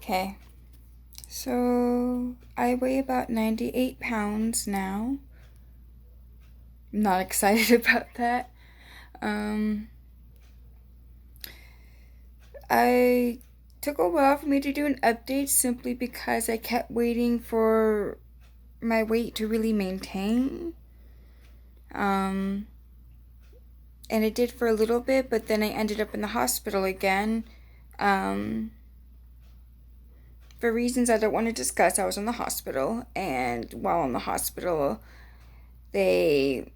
Okay, so I weigh about 98 pounds now. I'm not excited about that. I took a while for me to do an update simply because I kept waiting for my weight to really maintain. And it did for a little bit, but then I ended up in the hospital again. For reasons I don't want to discuss, I was in the hospital, and while in the hospital, they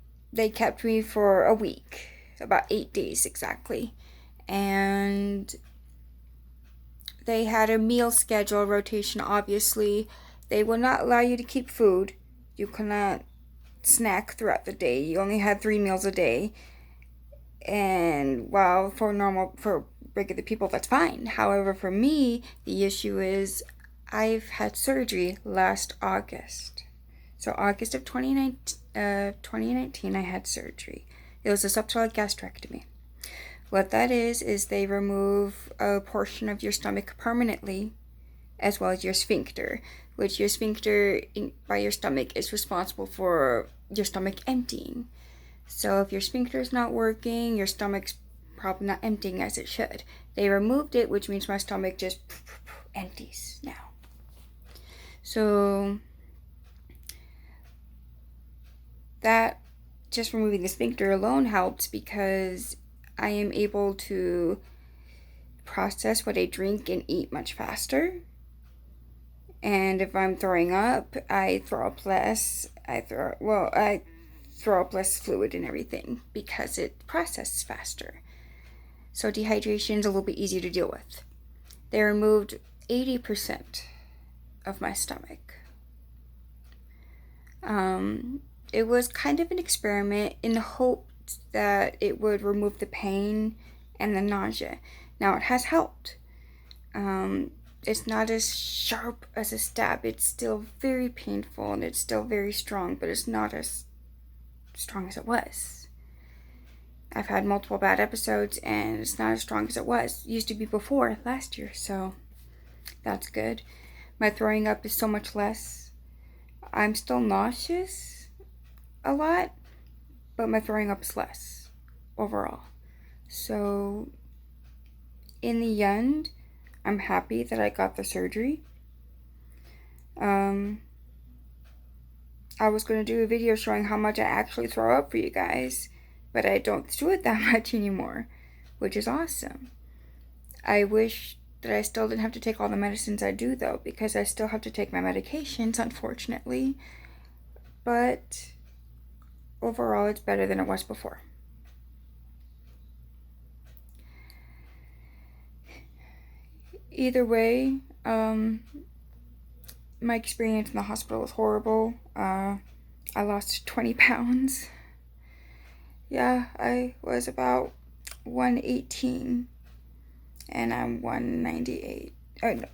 kept me for a week, about 8 days exactly, and they had a meal schedule rotation. Obviously, they will not allow you to keep food. You cannot snack throughout the day. You only had 3 meals a day, and while for regular people that's fine. However, for me, the issue is I've had surgery last August. So August of 2019, I had surgery. It was a subtotal gastrectomy. What that is they remove a portion of your stomach permanently, as well as your sphincter, which your sphincter by your stomach is responsible for your stomach emptying. So if your sphincter is not working, your stomach's probably not emptying as it should. They removed it, which means my stomach just empties now. So that just removing the sphincter alone helps because I am able to process what I drink and eat much faster. And if I'm throwing up, I throw up less. I throw up less fluid and everything because it processes faster. So dehydration is a little bit easier to deal with. They removed 80% of my stomach. It was kind of an experiment in the hope that it would remove the pain and the nausea. Now, it has helped. It's not as sharp as a stab. It's still very painful and it's still very strong, but it's not as strong as it was. I've had multiple bad episodes and it's not as strong as it was. It used to be before last year, so that's good. My throwing up is so much less. I'm still nauseous a lot, but my throwing up is less overall. So in the end, I'm happy that I got the surgery. I was going to do a video showing how much I actually throw up for you guys, but I don't do it that much anymore, which is awesome. I wish that I still didn't have to take all the medicines I do, though, because I still have to take my medications, unfortunately. But overall, it's better than it was before. Either way, my experience in the hospital was horrible. I lost 20 pounds. Yeah, I was about 118 and I'm 198. I'm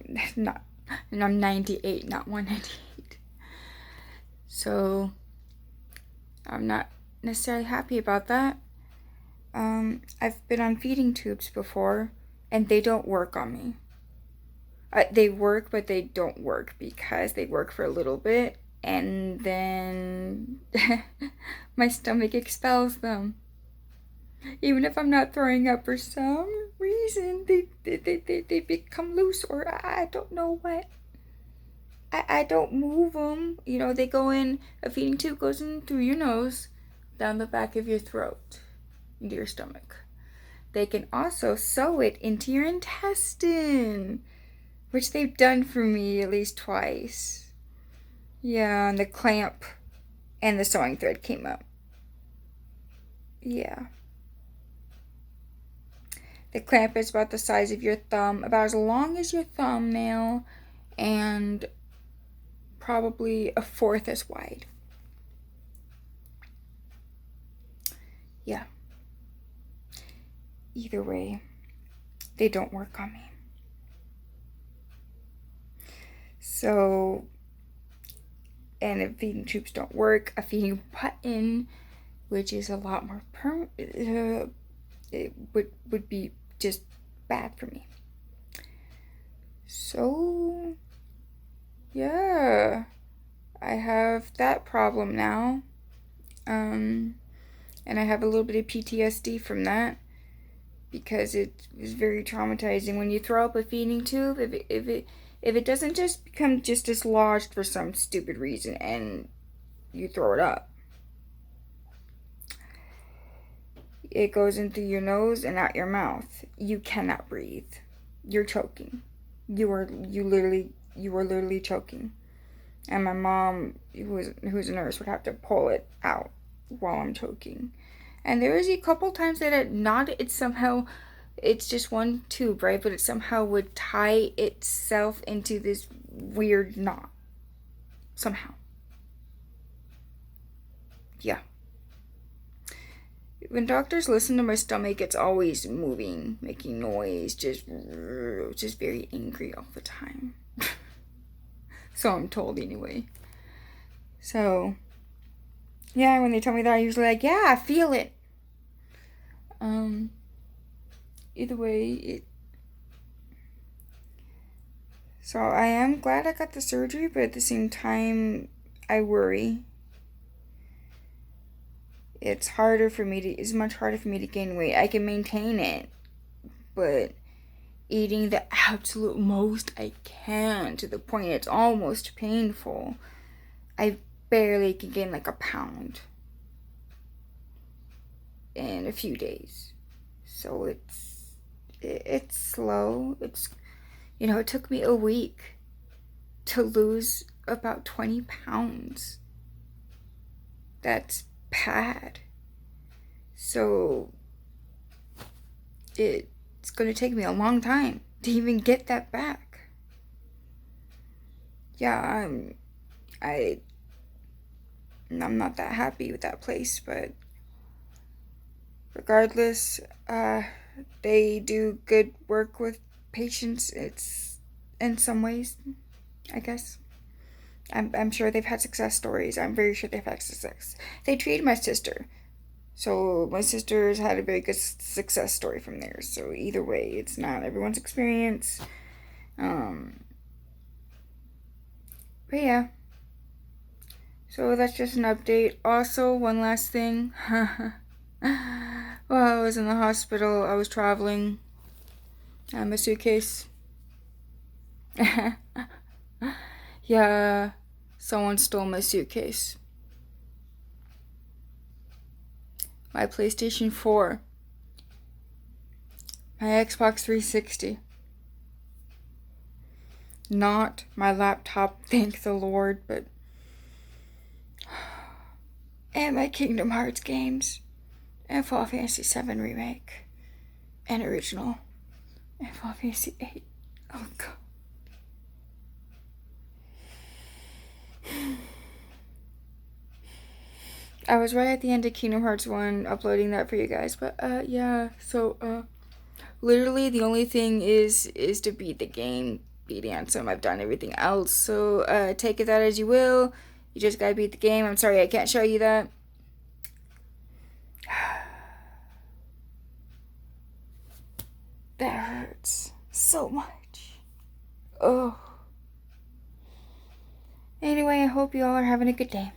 98, not 198. So I'm not necessarily happy about that. I've been on feeding tubes before and they don't work on me. They work, but they don't work because they work for a little bit and then my stomach expels them. Even if I'm not throwing up for some reason, they become loose, or I don't know what. I don't move them. You know, they go in, a feeding tube goes in through your nose, down the back of your throat, into your stomach. They can also sew it into your intestine, which they've done for me at least twice. Yeah, and the clamp and the sewing thread came up. Yeah. The clamp is about the size of your thumb, about as long as your thumbnail, and probably a fourth as wide. Yeah. Either way, they don't work on me. So, and if feeding tubes don't work, a feeding button, which is a lot more it would be just bad for me. So, yeah, I have that problem now. And I have a little bit of PTSD from that because it was very traumatizing. When you throw up a feeding tube, if it doesn't just become just dislodged for some stupid reason and you throw it up, it goes in through your nose and out your mouth. You cannot breathe. You're choking. You are literally choking. And my mom, who's a nurse, would have to pull it out while I'm choking. And there was a couple times that it's just one tube, right? But it somehow would tie itself into this weird knot. Somehow. Yeah. When doctors listen to my stomach, it's always moving, making noise, just very angry all the time. So I'm told anyway. So, yeah, when they tell me that, I'm usually like, yeah, I feel it. Either way, so I am glad I got the surgery, but at the same time, I worry. It's much harder for me to gain weight. I can maintain it, but eating the absolute most I can to the point it's almost painful, I barely can gain like a pound in a few days. So it's slow. It took me a week to lose about 20 pounds. That's bad. So it's going to take me a long time to even get that back. Yeah, I'm not that happy with that place, but regardless, they do good work with patients. It's in some ways, I guess. I'm sure they've had success stories. I'm very sure they've had success. They treated my sister. So my sister's had a very good success story from there. So either way, it's not everyone's experience. But yeah. So that's just an update. Also, one last thing. While I was in the hospital, I was traveling. I had my suitcase. Yeah, someone stole my suitcase. My PlayStation 4. My Xbox 360. Not my laptop, thank the Lord, but... And my Kingdom Hearts games. And Final Fantasy 7 Remake. And Original. And Final Fantasy 8. Oh, God. I was right at the end of Kingdom Hearts 1 uploading that for you guys. But, yeah. So, literally the only thing is to beat the game. Beat Ansem. I've done everything else. So, take it that as you will. You just gotta beat the game. I'm sorry I can't show you that. That hurts so much. Oh. Anyway, I hope you all are having a good day.